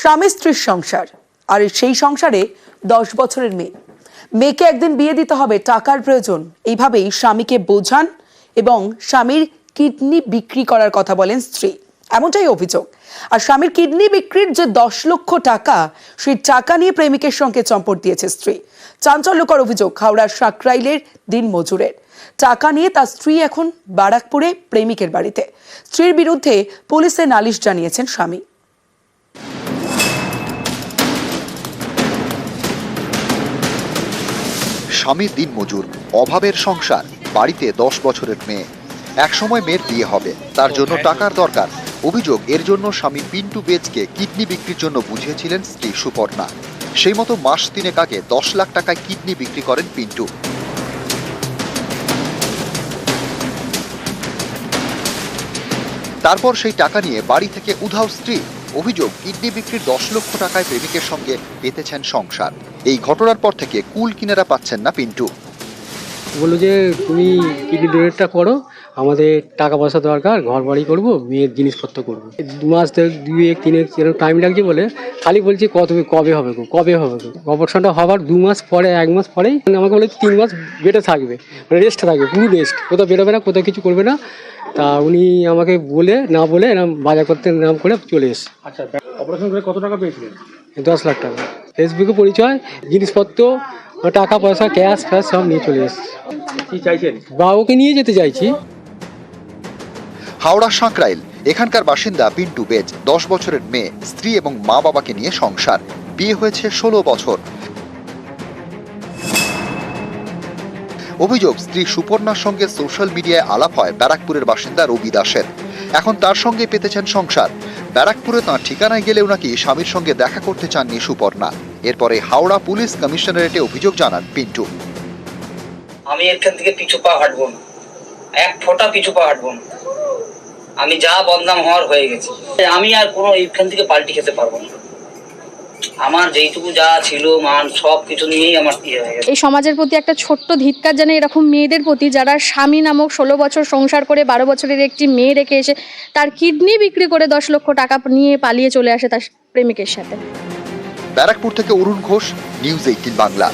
স্বামী স্ত্রীর সংসার, আর সেই সংসারে 10 বছরের মেয়েকে একদিন বিয়ে দিতে হবে, টাকার প্রয়োজন। এইভাবেই স্বামীকে বোঝান এবং স্বামীর কিডনি বিক্রি করার কথা বলেন স্ত্রী, এমনটাই অভিযোগ। আর স্বামীর কিডনি বিক্রির যে 10 লক্ষ টাকা, সেই টাকা নিয়ে প্রেমিকের সঙ্গে চম্পট দিয়েছে স্ত্রী। চাঞ্চল্যকর অভিযোগ হাওড়ার সাকরাইলের দিন মজুরের। টাকা নিয়ে তার স্ত্রী এখন বারাকপুরে প্রেমিকের বাড়িতে। স্ত্রীর বিরুদ্ধে পুলিশে নালিশ জানিয়েছেন স্বামী। স্বামী দিনমজুর, অভাবের সংসার, বাড়িতে 10 বছরের মেয়ে। একসময় মেয়ের বিয়ে হবে, তার জন্য টাকার দরকার। অভিযোগ, এর জন্য স্বামী পিন্টু বেজকে কিডনি বিক্রির জন্য বুঝিয়েছিলেন স্ত্রী সুপর্ণা। সেই মতো মাস 3 আগে 10 লাখ টাকায় কিডনি বিক্রি করেন পিন্টু। তারপর সেই টাকা নিয়ে বাড়ি থেকে উধাও স্ত্রী। অভিযোগ, কিডনি বিক্রির 10 লক্ষ টাকায় প্রেমিকের সঙ্গে পেতেছেন সংসার। এই ঘটনার পর থেকে কুল কিনারা পাচ্ছেন না পিন্টু। বললো যে তুমি কিডনি ডোনেটটা করো, আমাদের টাকা পয়সা দরকার, ঘর বাড়ি করবো, মেয়ের জিনিসপত্র করবো। 2 মাস 2-3 এরকম টাইম লাগছে বলে খালি বলছি কবে হবে গো, কবে হবে গো। অপারেশনটা হওয়ার 2 মাস পরে, 1 মাস পরেই আমাকে বলে 3 মাস বেডে থাকবে, মানে রেস্ট থাকবে, পুরো রেস্ট, কোথাও বেরোবে না, কোথাও কিছু করবে না। তা উনি আমাকে না বলে এরকম বাজার করতে নাম করে চলে এসে। আচ্ছা, অপারেশন করে কত টাকা পেয়েছিলেন? 10 লাখ টাকা। ফেসবুকে পরিচয়, জিনিসপত্র, টাকা পয়সা, ক্যাশ ফ্যাশ সব নিয়ে চলে এসছে। কি চাইছেন? বা ওকে নিয়ে যেতে চাইছি। হাওড়া সাকরাইল, এখানকার বাসিন্দা পিন্টু বেজ। 10 বছরের মেয়ে, স্ত্রী এবং মা বাবাকে নিয়ে সংসার। বিয়ে হয়েছে 16 বছর। অভিযোগ, স্ত্রী সুপর্ণার সঙ্গে সোশ্যাল মিডিয়ায় আলাপ হয় ব্যারাকপুরের বাসিন্দা রবি দাসের। এখন তার সঙ্গে পেতেছেন সংসার। ব্যারাকপুরে তাঁর ঠিকানায় গেলেও নাকি স্বামীর সঙ্গে দেখা করতে চাননি সুপর্ণা। এরপরে হাওড়া পুলিশ কমিশনারেটে অভিযোগ জানান পিন্টু। আমি এখান থেকে পিছু পা হাঁটবো না, এক ফোঁটা পিছু পা হাঁটবো না। আমি যা বদনাম হওয়ার হয়ে গেছে, আমি আর কোনো এইখান থেকে পাল্টি খেতে পারবো না। আমার যেইটুকু যা ছিল মান সব কিছু নিয়েই আমার হয়ে গেছে। এই সমাজের প্রতি একটা ছোট্ট ধিক্কার জানাই এরকম মেয়েদের প্রতি, যারা স্বামী নামক 16 বছর সংসার করে 12 বছরের একটি মেয়ে রেখে এসে তার কিডনি বিক্রি করে 10 লক্ষ টাকা নিয়ে পালিয়ে চলে আসে তার প্রেমিকের সাথে। ব্যারাকপুর থেকে অরুণ ঘোষ, নিউজ 18 বাংলা।